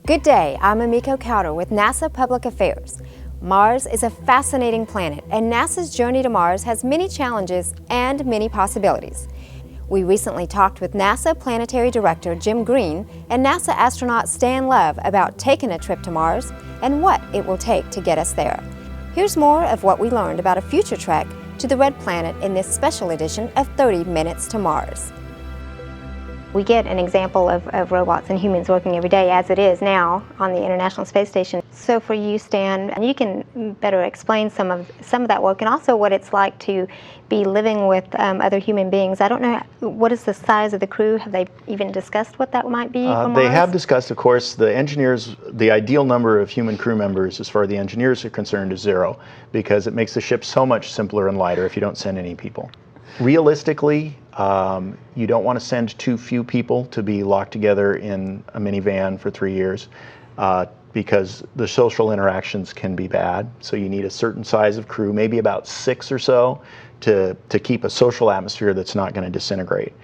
Good day, I'm Amiko Cowder with NASA Public Affairs. Mars is a fascinating planet, and NASA's journey to Mars has many challenges and many possibilities. We recently talked with NASA Planetary Director Jim Green and NASA astronaut Stan Love about taking a trip to Mars and what it will take to get us there. Here's more of what we learned about a future trek to the Red Planet in this special edition of 30 Minutes to Mars. We get an example of robots and humans working every day as it is now on the International Space Station. So for you, Stan, you can better explain some of that work and also what it's like to be living with other human beings. I don't know, what is the size of the crew? Have they even discussed what that might be for Mars? They have discussed, of course, the engineers, the ideal number of human crew members as far as the engineers are concerned is 0, because it makes the ship so much simpler and lighter if you don't send any people. Realistically, you don't want to send too few people to be locked together in a minivan for 3 years because the social interactions can be bad. So you need a certain size of crew, maybe about 6 or so, to keep a social atmosphere that's not going to disintegrate.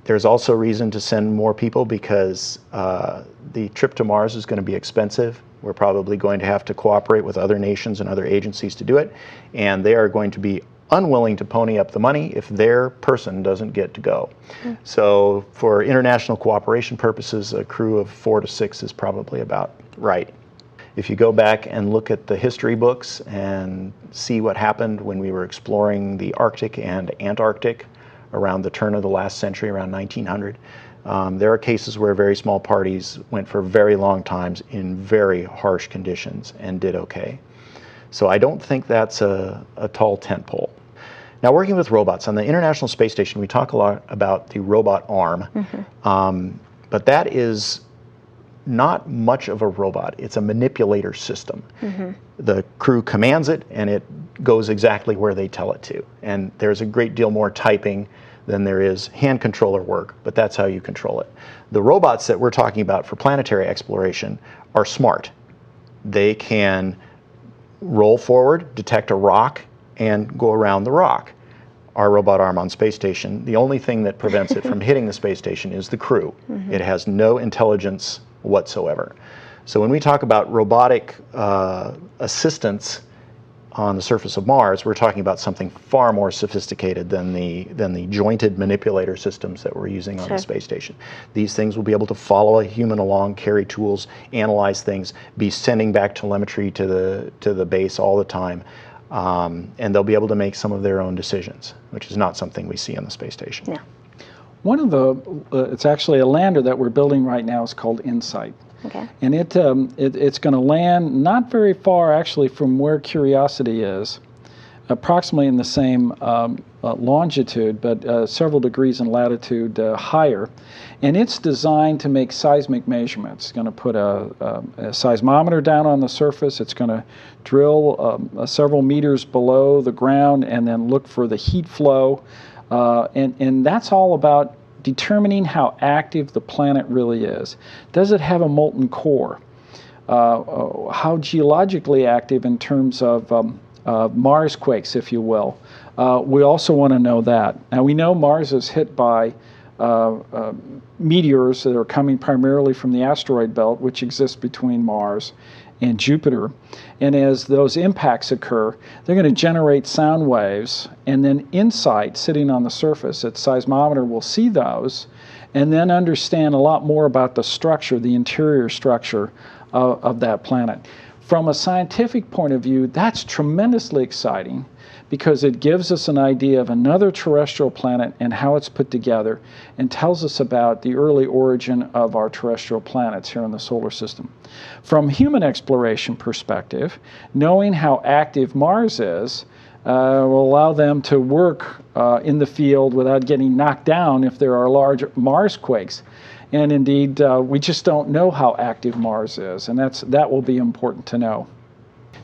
There's also reason to send more people because the trip to Mars is going to be expensive. We're probably going to have to cooperate with other nations and other agencies to do it, and they are going to be unwilling to pony up the money if their person doesn't get to go. So for international cooperation purposes, a crew of 4 to 6 is probably about right. If you go back and look at the history books and see what happened when we were exploring the Arctic and Antarctic around the turn of the last century, around 1900, there are cases where very small parties went for very long times in very harsh conditions and did okay. So I don't think that's a tall tent pole. Now, working with robots, on the International Space Station, we talk a lot about the robot arm, but that is not much of a robot. It's a manipulator system. The crew commands it, and it goes exactly where they tell it to. And there's a great deal more typing than there is hand controller work, but that's how you control it. The robots that we're talking about for planetary exploration are smart. They can roll forward, detect a rock, and go around the rock. Our robot arm on space station, the only thing that prevents it from hitting the space station is the crew. It has no intelligence whatsoever. So when we talk about robotic assistance on the surface of Mars, we're talking about something far more sophisticated than the jointed manipulator systems that we're using on the space station. These things will be able to follow a human along, carry tools, analyze things, be sending back telemetry to the base all the time, and they'll be able to make some of their own decisions, which is not something we see on the space station. Yeah. One of the, it's actually a lander that we're building right now is called InSight. Okay. And it's going to land not very far actually from where Curiosity is, approximately in the same longitude, but several degrees in latitude higher. And it's designed to make seismic measurements. It's going to put a seismometer down on the surface. It's going to drill several meters below the ground and then look for the heat flow. And that's all about determining how active the planet really is. Does it have a molten core? How geologically active in terms of Mars quakes, if you will. We also want to know that. Now we know Mars is hit by meteors that are coming primarily from the asteroid belt, which exists between Mars and Jupiter. And as those impacts occur, they're going to generate sound waves, and then InSight, sitting on the surface, its seismometer will see those and then understand a lot more about the structure, the interior structure of that planet. From a scientific point of view, that's tremendously exciting because it gives us an idea of another terrestrial planet and how it's put together and tells us about the early origin of our terrestrial planets here in the solar system. From human exploration perspective, knowing how active Mars is will allow them to work in the field without getting knocked down if there are large Mars quakes. And indeed, we just don't know how active Mars is, and that will be important to know.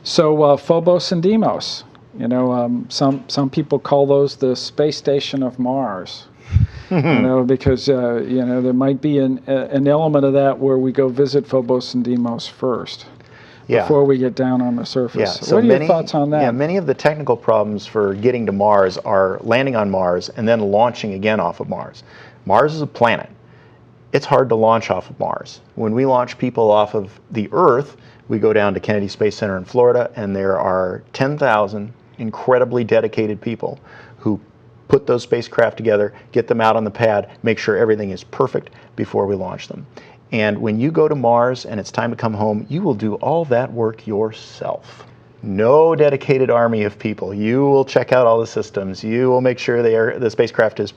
So Phobos and Deimos, you know, some people call those the space station of Mars, you know, because you know, there might be an element of that where we go visit Phobos and Deimos first. Before we get down on the surface. Yeah, so what are your thoughts on that? Yeah, many of the technical problems for getting to Mars are landing on Mars and then launching again off of Mars. Mars is a planet. it's hard to launch off of Mars. When we launch people off of the Earth, we go down to Kennedy Space Center in Florida, and there are 10,000 incredibly dedicated people who put those spacecraft together, get them out on the pad, make sure everything is perfect before we launch them. And when you go to Mars and it's time to come home, you will do all that work yourself. No dedicated army of people. You will check out all the systems. You will make sure the spacecraft is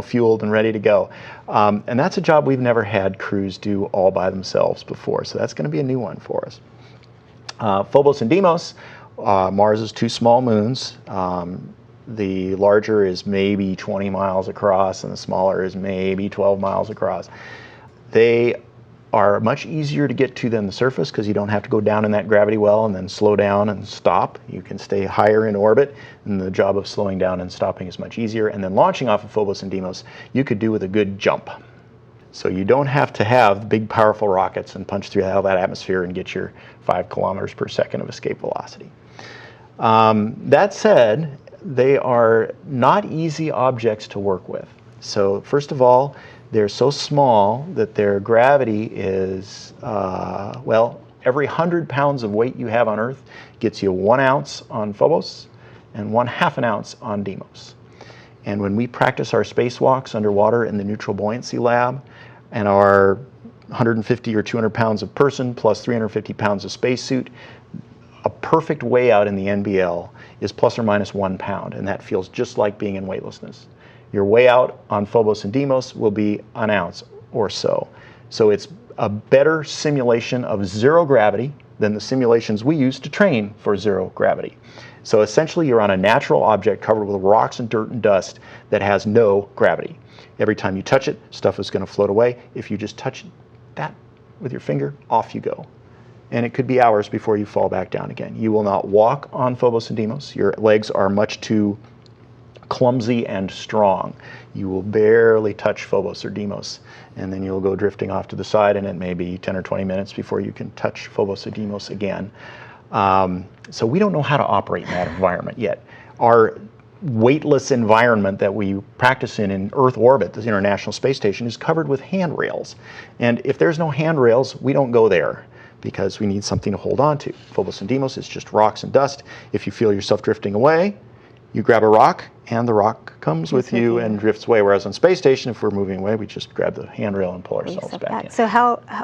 fueled and ready to go. And that's a job we've never had crews do all by themselves before. So that's going to be a new one for us. Phobos and Deimos, Mars's two small moons. The larger is maybe 20 miles across, and the smaller is maybe 12 miles across. They are much easier to get to than the surface because you don't have to go down in that gravity well and then slow down and stop. You can stay higher in orbit, and the job of slowing down and stopping is much easier. And then launching off of Phobos and Deimos, you could do with a good jump. So you don't have to have big, powerful rockets and punch through all that atmosphere and get your 5 kilometers per second of escape velocity. That said, they are not easy objects to work with. So first of all, they're so small that their gravity is, every 100 pounds of weight you have on Earth gets you 1 ounce on Phobos and 1/2 ounce on Deimos. And when we practice our spacewalks underwater in the neutral buoyancy lab, and our 150 or 200 pounds of person plus 350 pounds of spacesuit, a perfect way out in the NBL is plus or minus 1 pound, and that feels just like being in weightlessness. Your way out on Phobos and Deimos will be an ounce or so. So it's a better simulation of zero gravity than the simulations we use to train for zero gravity. So essentially you're on a natural object covered with rocks and dirt and dust that has no gravity. Every time you touch it, stuff is going to float away. If you just touch that with your finger, off you go. And it could be hours before you fall back down again. You will not walk on Phobos and Deimos. Your legs are much too clumsy and strong. You will barely touch Phobos or Deimos, and then you'll go drifting off to the side, and it may be 10 or 20 minutes before you can touch Phobos or Deimos again. So we don't know how to operate in that environment yet. Our weightless environment that we practice in Earth orbit, the International Space Station, is covered with handrails. And if there's no handrails, we don't go there, because we need something to hold on to. Phobos and Deimos is just rocks and dust. If you feel yourself drifting away, you grab a rock, and the rock comes with you and drifts away. Whereas on space station, if we're moving away, we just grab the handrail and pull ourselves back in. So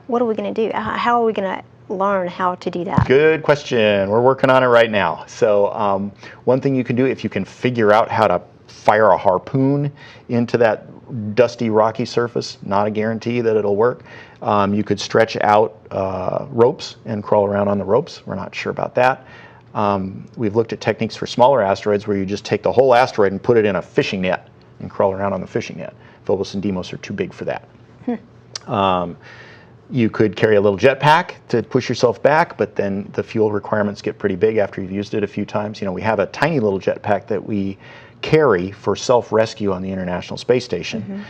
what are we going to do? How are we going to learn how to do that? Good question. We're working on it right now. So one thing you can do, if you can figure out how to fire a harpoon into that dusty, rocky surface, not a guarantee that it'll work. You could stretch out ropes and crawl around on the ropes. We're not sure about that. We've looked at techniques for smaller asteroids where you just take the whole asteroid and put it in a fishing net and crawl around on the fishing net. Phobos and Deimos are too big for that. You could carry a little jetpack to push yourself back, but then the fuel requirements get pretty big after you've used it a few times. You know, we have a tiny little jetpack that we carry for self-rescue on the International Space Station.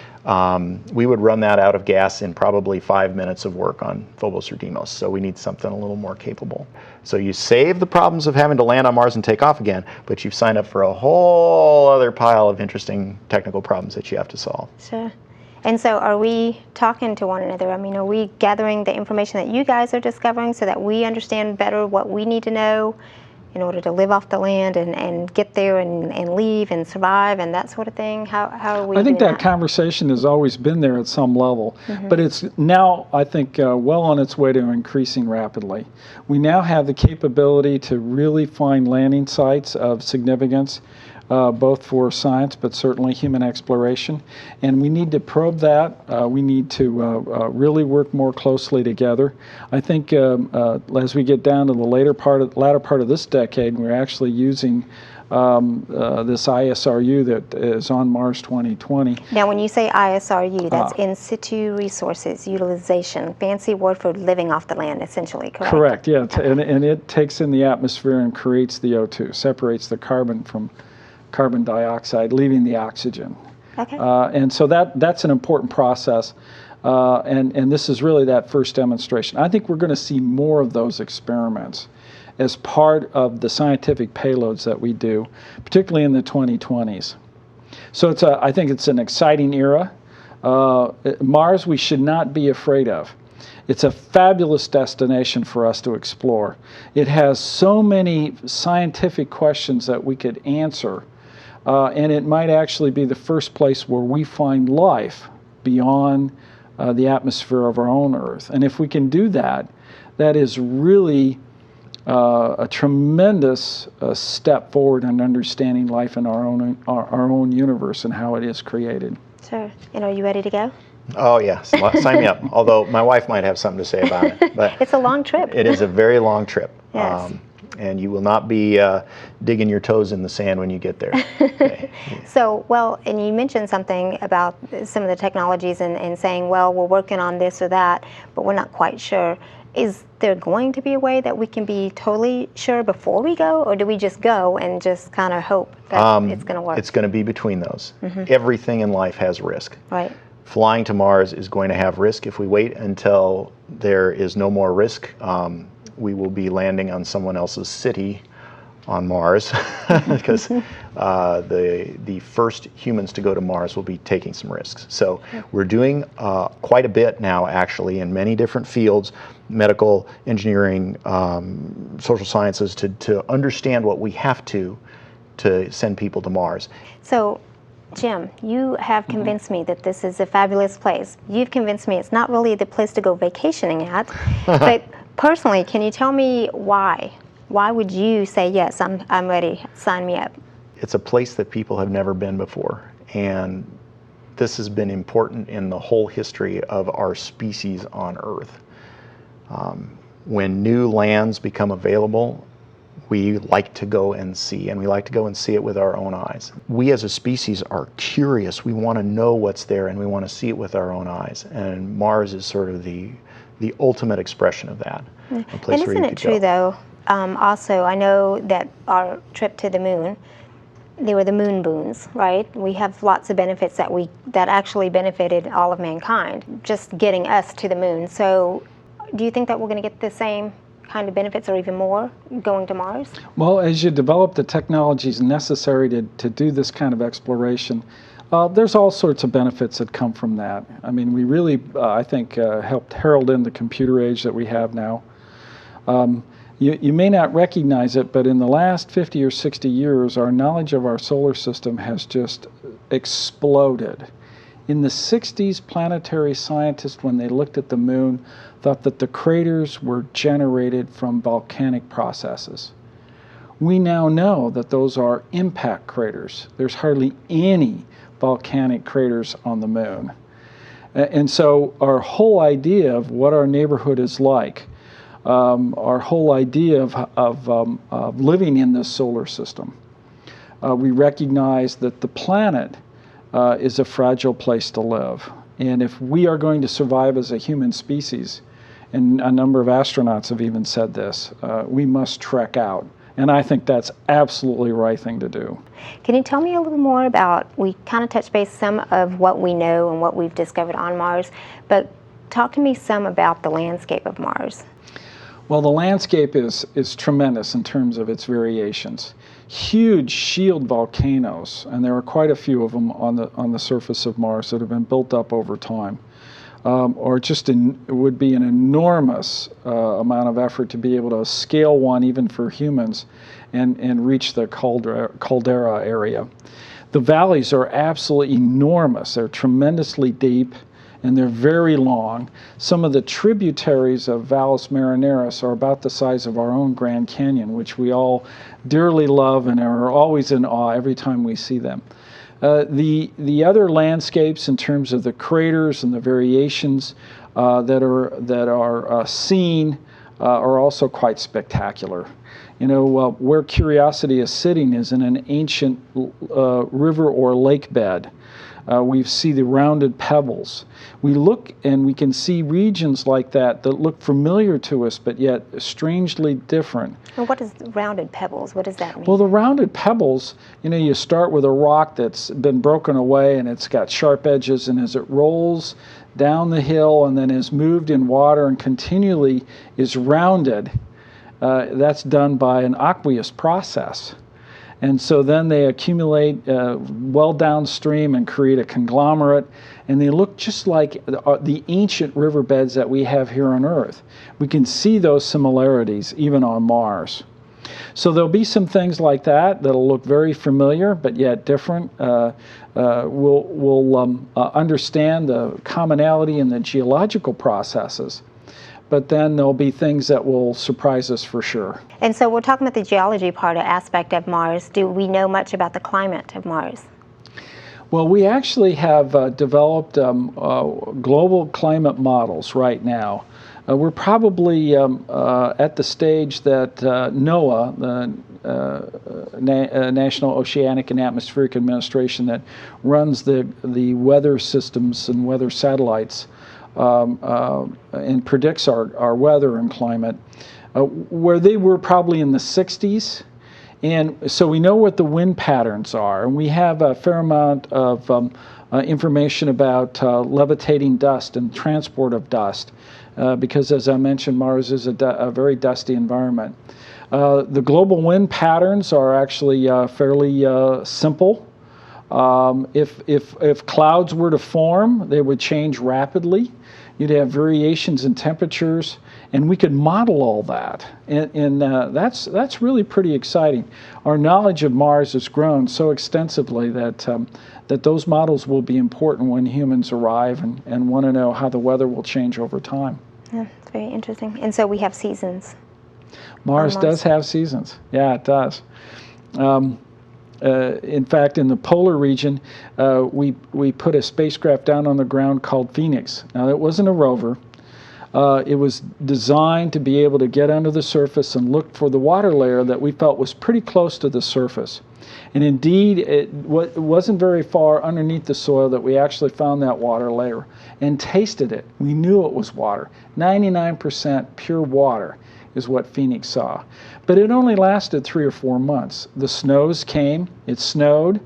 We would run that out of gas in probably 5 minutes of work on Phobos or Deimos, so we need something a little more capable. So you save the problems of having to land on Mars and take off again, but you've signed up for a whole other pile of interesting technical problems that you have to solve. Sure. And so are we talking to one another? I mean, are we gathering the information that you guys are discovering so that we understand better what we need to know in order to live off the land and get there and leave and survive and that sort of thing? How are we I think doing that conversation has always been there at some level, Mm-hmm. but it's now, I think, well on its way to increasing rapidly. We now have the capability to really find landing sites of significance, both for science, but certainly human exploration. And we need to probe that. We need to really work more closely together. I think as we get down to the latter part of this decade, we're actually using this ISRU that is on Mars 2020. Now, when you say ISRU, that's in situ resources utilization, fancy word for living off the land, essentially, correct? Correct, yeah. And it takes in the atmosphere and creates the O2, separates the carbon from carbon dioxide, leaving the oxygen. Okay. And so that's an important process. And this is really that first demonstration. I think we're going to see more of those experiments as part of the scientific payloads that we do, particularly in the 2020s. So I think it's an exciting era. Mars we should not be afraid of. It's a fabulous destination for us to explore. It has so many scientific questions that we could answer, and it might actually be the first place where we find life beyond the atmosphere of our own Earth. And if we can do that, that is really a tremendous step forward in understanding life in our own universe and how it is created. Sure. And are you ready to go? Oh, yes. Sign me up. Although my wife might have something to say about it. But it's a long trip. It is a very long trip. Yes. And you will not be digging your toes in the sand when you get there. Okay. So, well, and you mentioned something about some of the technologies and saying, well, we're working on this or that, but we're not quite sure. Is there going to be a way that we can be totally sure before we go, or do we just go and just kind of hope that it's going to work? It's going to be between those. Everything in life has risk. Right. Flying to Mars is going to have risk. If we wait until there is no more risk, we will be landing on someone else's city on Mars because the first humans to go to Mars will be taking some risks. So we're doing quite a bit now, actually, in many different fields, medical, engineering, social sciences, to understand what we have to send people to Mars. So, Jim, you have convinced me that this is a fabulous place. You've convinced me it's not really the place to go vacationing at, but personally, can you tell me why? Why would you say, yes, I'm ready, sign me up? It's a place that people have never been before, and this has been important in the whole history of our species on Earth. When new lands become available, we like to go and see, and we like to go and see it with our own eyes. We as a species are curious. We want to know what's there, and we want to see it with our own eyes, and Mars is sort of the ultimate expression of that. A place And where isn't you it could true, go. though, also, I know that our trip to the moon, they were the moon boons, right? We have lots of benefits that actually benefited all of mankind, just getting us to the moon. So do you think that we're going to get the same kind of benefits or even more going to Mars? Well, as you develop the technologies necessary to do this kind of exploration, there's all sorts of benefits that come from that. I mean, we really, I think, helped herald in the computer age that we have now. You may not recognize it, but in the last 50 or 60 years, our knowledge of our solar system has just exploded. In the 60s, planetary scientists, when they looked at the moon, thought that the craters were generated from volcanic processes. We now know that those are impact craters. There's hardly any volcanic craters on the moon. And so our whole idea of what our neighborhood is like, our whole idea of living in this solar system, we recognize that the planet is a fragile place to live. And if we are going to survive as a human species, and a number of astronauts have even said this, we must trek out. And I think that's absolutely the right thing to do. Can you tell me a little more about, we kind of touched base some of what we know and what we've discovered on Mars, but talk to me some about the landscape of Mars. Well, the landscape is tremendous in terms of its variations. Huge shield volcanoes, and there are quite a few of them on the surface of Mars that have been built up over time. Or just it would be an enormous amount of effort to be able to scale one, even for humans, and reach the caldera area. The valleys are absolutely enormous. They're tremendously deep, and they're very long. Some of the tributaries of Valles Marineris are about the size of our own Grand Canyon, which we all dearly love and are always in awe every time we see them. The other landscapes in terms of the craters and the variations that are seen are also quite spectacular. You know, where Curiosity is sitting is in an ancient river or lake bed. We see the rounded pebbles. We look and we can see regions like that look familiar to us, but yet strangely different. And what is rounded pebbles? What does that mean? Well, the rounded pebbles, you know, you start with a rock that's been broken away and it's got sharp edges, and as it rolls down the hill and then is moved in water and continually is rounded, that's done by an aqueous process. And so then they accumulate well downstream and create a conglomerate, and they look just like the ancient riverbeds that we have here on Earth. We can see those similarities even on Mars. So there'll be some things like that that'll look very familiar but yet different. We'll understand the commonality in the geological processes, but then there'll be things that will surprise us for sure. And so we're talking about the geology part or aspect of Mars. Do we know much about the climate of Mars? Well, we actually have developed global climate models right now. We're probably at the stage that NOAA, the National Oceanic and Atmospheric Administration, that runs the weather systems and weather satellites and predicts our weather and climate, where they were probably in the 60s. And so we know what the wind patterns are, and we have a fair amount of information about levitating dust and transport of dust, because as I mentioned, Mars is a very dusty environment. The global wind patterns are actually fairly simple. If clouds were to form, they would change rapidly. You'd have variations in temperatures, and we could model all that, and that's really pretty exciting. Our knowledge of Mars has grown so extensively that those models will be important when humans arrive and want to know how the weather will change over time. Yeah, it's very interesting. And so we have seasons. Mars does have seasons. Yeah, it does. In fact, in the polar region, we put a spacecraft down on the ground called Phoenix. Now, it wasn't a rover. It was designed to be able to get under the surface and look for the water layer that we felt was pretty close to the surface. And indeed, it wasn't very far underneath the soil that we actually found that water layer and tasted it. We knew it was water. 99% pure water is what Phoenix saw. But it only lasted 3 or 4 months. The snows came, it snowed.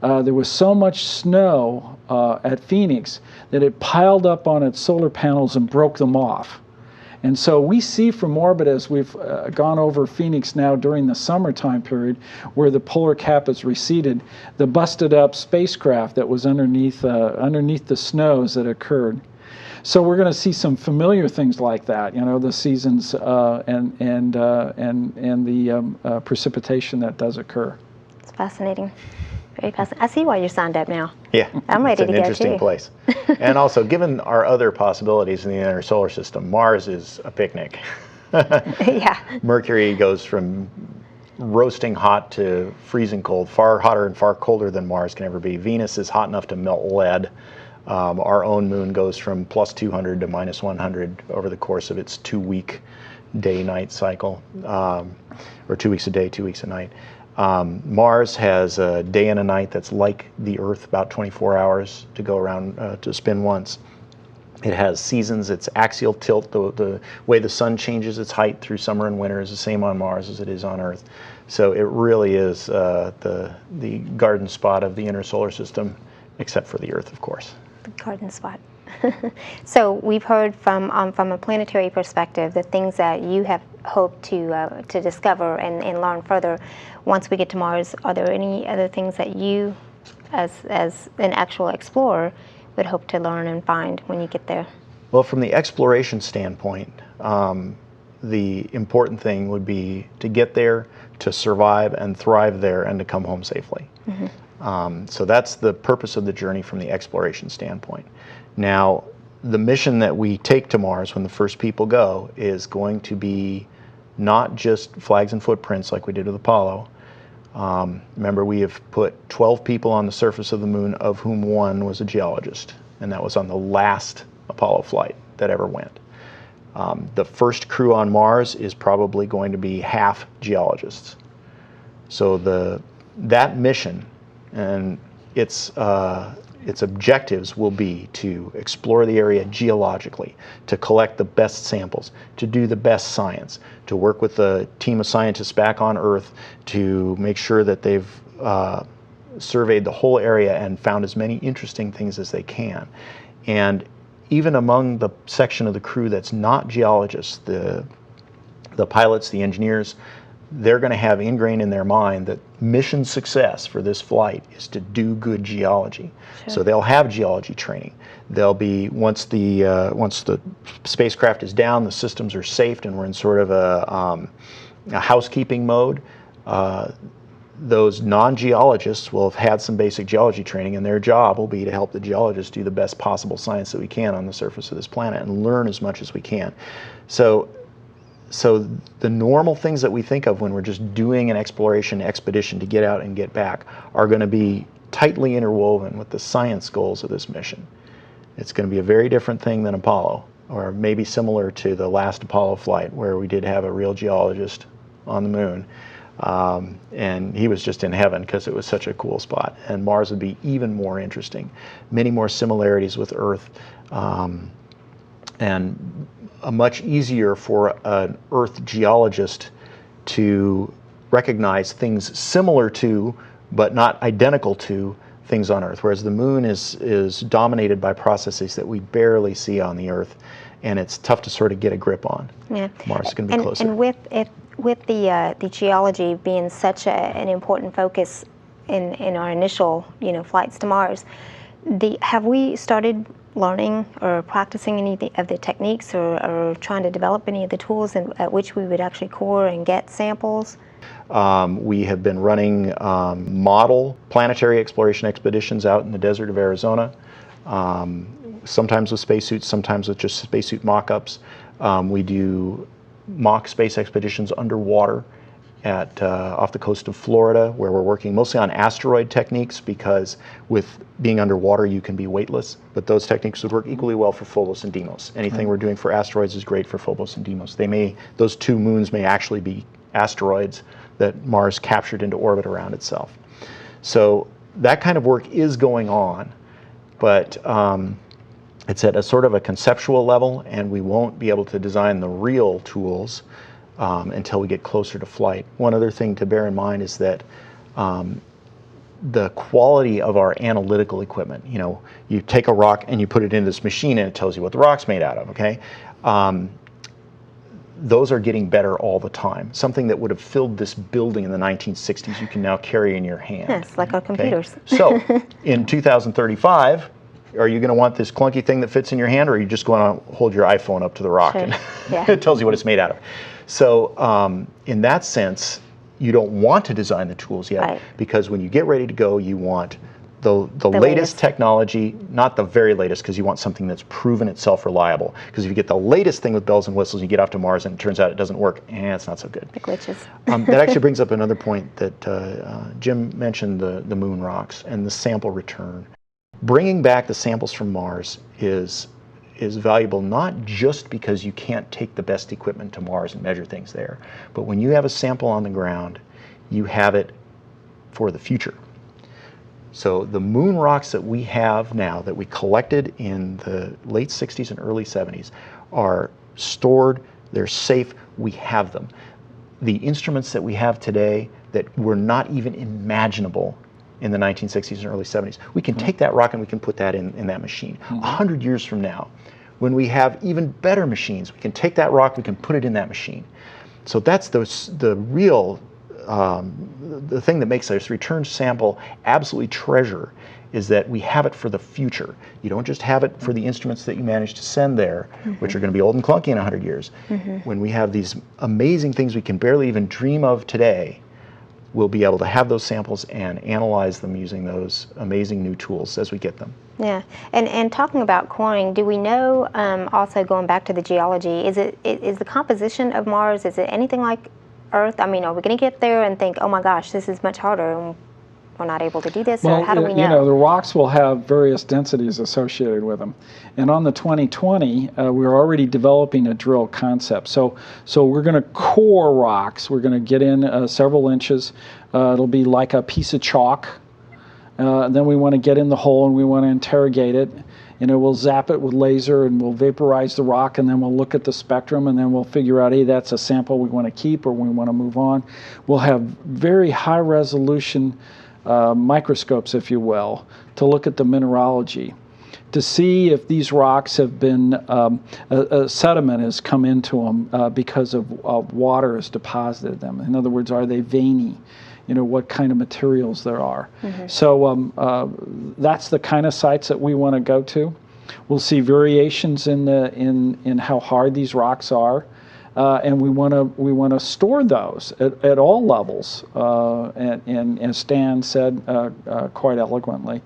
There was so much snow at Phoenix that it piled up on its solar panels and broke them off. And so we see from orbit, as we've gone over Phoenix now during the summertime period, where the polar cap has receded, the busted up spacecraft that was underneath the snows that occurred. So we're going to see some familiar things like that, you know, the seasons and the precipitation that does occur. It's fascinating. Very fascinating. I see why you're signed up now. Yeah, I'm ready to go too. It's an interesting place. And also, given our other possibilities in the inner solar system, Mars is a picnic. Yeah. Mercury goes from roasting hot to freezing cold, far hotter and far colder than Mars can ever be. Venus is hot enough to melt lead. Our own moon goes from plus 200 to minus 100 over the course of its 2-week day-night cycle, or 2 weeks a day, 2 weeks a night. Mars has a day and a night that's like the Earth, about 24 hours to go around, to spin once. It has seasons. Its axial tilt, the way the sun changes its height through summer and winter, is the same on Mars as it is on Earth. So it really is the garden spot of the inner solar system, except for the Earth, of course. The garden spot. So we've heard from a planetary perspective the things that you have hoped to discover and learn further once we get to Mars. Are there any other things that you, as an actual explorer, would hope to learn and find when you get there? Well, from the exploration standpoint, the important thing would be to get there, to survive and thrive there, and to come home safely. Mm-hmm. So that's the purpose of the journey from the exploration standpoint. Now, the mission that we take to Mars when the first people go is going to be not just flags and footprints like we did with Apollo. Remember, we have put 12 people on the surface of the moon, of whom one was a geologist, and that was on the last Apollo flight that ever went. The first crew on Mars is probably going to be half geologists. So that mission and its objectives will be to explore the area geologically, to collect the best samples, to do the best science, to work with a team of scientists back on Earth to make sure that they've surveyed the whole area and found as many interesting things as they can. And even among the section of the crew that's not geologists, the pilots, the engineers, they're going to have ingrained in their mind that mission success for this flight is to do good geology. Sure. So they'll have geology training. They'll be, once the spacecraft is down, the systems are safe, and we're in sort of a housekeeping mode. Those non-geologists will have had some basic geology training, and their job will be to help the geologists do the best possible science that we can on the surface of this planet and learn as much as we can. So the normal things that we think of when we're just doing an exploration expedition to get out and get back are going to be tightly interwoven with the science goals of this mission. It's going to be a very different thing than Apollo, or maybe similar to the last Apollo flight where we did have a real geologist on the moon. And he was just in heaven because it was such a cool spot. And Mars would be even more interesting. Many more similarities with Earth, and much easier for an Earth geologist to recognize things similar to, but not identical to, things on Earth. Whereas the moon is dominated by processes that we barely see on the Earth, and it's tough to sort of get a grip on. Yeah. Mars is going to be closer. And with the geology being such an important focus in our initial flights to Mars, have we started learning or practicing any of the techniques, or trying to develop any of the tools at which we would actually core and get samples? We have been running model planetary exploration expeditions out in the desert of Arizona, sometimes with spacesuits, sometimes with just spacesuit mock-ups. We do mock space expeditions underwater off the coast of Florida, where we're working mostly on asteroid techniques, because with being underwater you can be weightless, but those techniques would work equally well for Phobos and Deimos. Anything we're doing for asteroids is great for Phobos and Deimos. Those two moons may actually be asteroids that Mars captured into orbit around itself. So that kind of work is going on, but it's at a sort of a conceptual level, and we won't be able to design the real tools until we get closer to flight. One other thing to bear in mind is that the quality of our analytical equipment, you take a rock and you put it in this machine and it tells you what the rock's made out of, okay? Those are getting better all the time. Something that would have filled this building in the 1960s, you can now carry in your hand. Yes, like our computers. Okay? So, in 2035, are you going to want this clunky thing that fits in your hand, or are you just going to hold your iPhone up to the rock and it tells you what it's made out of? So, in that sense, you don't want to design the tools yet, because when you get ready to go, you want the latest technology, not the very latest, because you want something that's proven itself reliable. Because if you get the latest thing with bells and whistles, you get off to Mars and it turns out it doesn't work, it's not so good. The glitches. That actually brings up another point that Jim mentioned, the moon rocks and the sample return. Bringing back the samples from Mars is valuable, not just because you can't take the best equipment to Mars and measure things there, but when you have a sample on the ground, you have it for the future. So the moon rocks that we have now, that we collected in the late 60s and early 70s, are stored, they're safe, we have them. The instruments that we have today that were not even imaginable in the 1960s and early 70s, we can take that rock and we can put that in that machine. 100 years from now, when we have even better machines, we can take that rock, we can put it in that machine. So that's the real the thing that makes this return sample absolutely treasure, is that we have it for the future. You don't just have it for the instruments that you managed to send there, which are going to be old and clunky in 100 years. When we have these amazing things we can barely even dream of today, we'll be able to have those samples and analyze them using those amazing new tools as we get them. Yeah, and talking about coring, do we know, also going back to the geology, is the composition of Mars, is it anything like Earth? I mean, are we going to get there and think, oh my gosh, this is much harder, and we're not able to do this, or how do we know? The rocks will have various densities associated with them. And on the 2020, we're already developing a drill concept. So we're going to core rocks. We're going to get in several inches. It'll be like a piece of chalk. Then we want to get in the hole and we want to interrogate it. We'll zap it with laser and we'll vaporize the rock, and then we'll look at the spectrum, and then we'll figure out, hey, that's a sample we want to keep or we want to move on. We'll have very high resolution microscopes, if you will, to look at the mineralogy. to see if these rocks have been, a sediment has come into them because of water has deposited them. In other words, are they veiny? What kind of materials there are. So that's the kind of sites that we want to go to. We'll see variations in how hard these rocks are, and we want to store those at all levels. And as Stan said quite eloquently,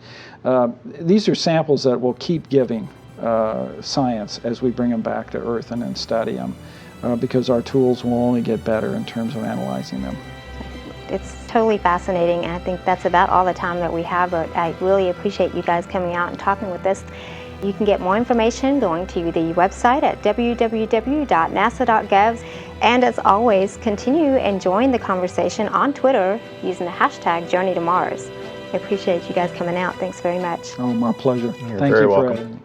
these are samples that will keep giving science as we bring them back to Earth and then study them, because our tools will only get better in terms of analyzing them. It's totally fascinating, and I think that's about all the time that we have, but I really appreciate you guys coming out and talking with us. You can get more information going to the website at www.nasa.gov, and as always, continue enjoying the conversation on Twitter using the hashtag Journey to Mars. I appreciate you guys coming out. Thanks very much. Oh, my pleasure. You're Thank very you for welcome. having me.